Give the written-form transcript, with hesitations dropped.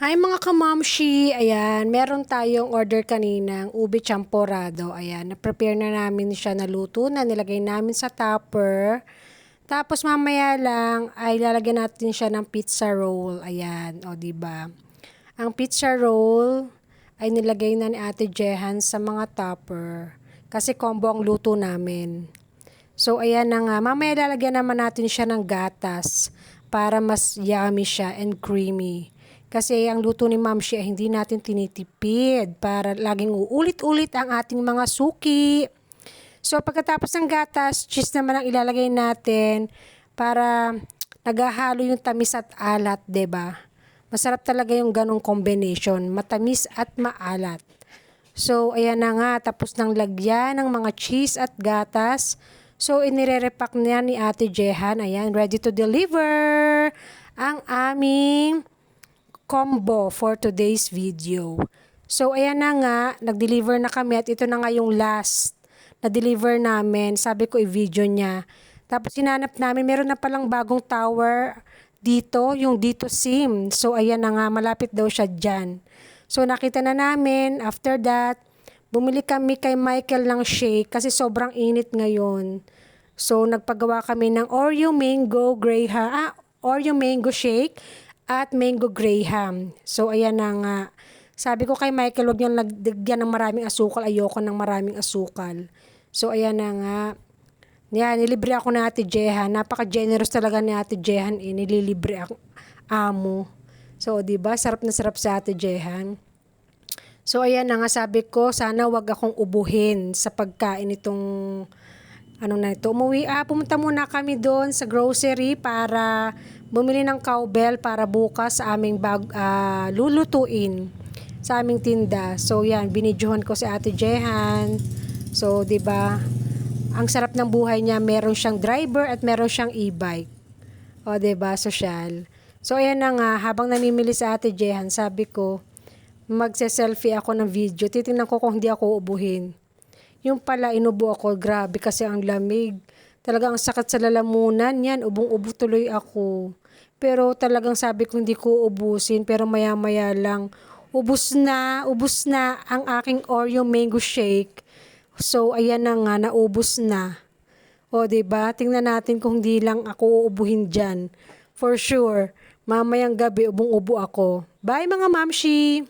Hi mga kamamshi! Ayan, meron tayong order kaninang ube champorado. Ayan, na-prepare na namin siya, naluto na, nilagay namin sa topper. Tapos mamaya lang ay lalagyan natin siya ng pizza roll. Ayan, o diba? Ang pizza roll ay nilagay na ni Ate Jehan sa mga topper. Kasi combo ang luto namin. So ayan na nga, mamaya lalagyan naman natin siya ng gatas para mas yummy siya and creamy. Kasi ang luto ni Ma'am Shi ay hindi natin tinitipid para laging uulit-ulit ang ating mga suki. So pagkatapos ng gatas, cheese naman ang ilalagay natin para naghahalo yung tamis at alat, 'di ba? Masarap talaga yung ganong combination, matamis at maalat. So ayan na nga, tapos ng lagyan ng mga cheese at gatas. So inire-repack niya ni Ate Jehan. Ayan, ready to deliver ang aming combo for today's video. So ayan na nga, nag-deliver na kami at ito na nga yung last na deliver namin. Sabi ko i-video niya. Tapos hinanap namin, meron na palang bagong tower dito, yung dito SIM. So ayan na nga, malapit daw siya dyan. So nakita na namin, after that, bumili kami kay Michael ng shake kasi sobrang init ngayon. So nagpagawa kami ng Oreo Mango shake at mango graham. So ayan na nga. Sabi ko kay Michael, huwag niyang lagyan ng maraming asukal. Ayoko ng maraming asukal. So ayan na nga. Yan, nilibre ako na Ate Jehan. Napaka-generous talaga ni Ate Jehan. Nililibre ako amo. So, di ba? Sarap na sarap sa Ate Jehan. So, ayan na nga, sabi ko, sana wag akong ubuhin sa pagkain itong pumunta muna kami doon sa grocery para bumili ng cowbell para bukas sa aming lulutuin sa aming tinda. So yan, binidyohan ko si Ate Jehan. So 'di ba? Ang sarap ng buhay niya, meron siyang driver at meron siyang e-bike. O 'di ba, sosyal. So ayan na nga, habang namimili sa Ate Jehan, sabi ko, magse-selfie ako ng video. Titingnan ko kung hindi ako ubuhin. Yung pala, inubo ako. Grabe kasi ang lamig. Talagang sakit sa lalamunan. Yan, ubong-ubo tuloy ako. Pero talagang sabi ko hindi ko ubusin. Pero maya-maya lang, ubus na ang aking Oreo Mango Shake. So, ayan na nga, naubos na. O, diba? Tingnan natin kung hindi lang ako uubuhin dyan. For sure, mamayang gabi, ubong-ubo ako. Bye mga mamshi!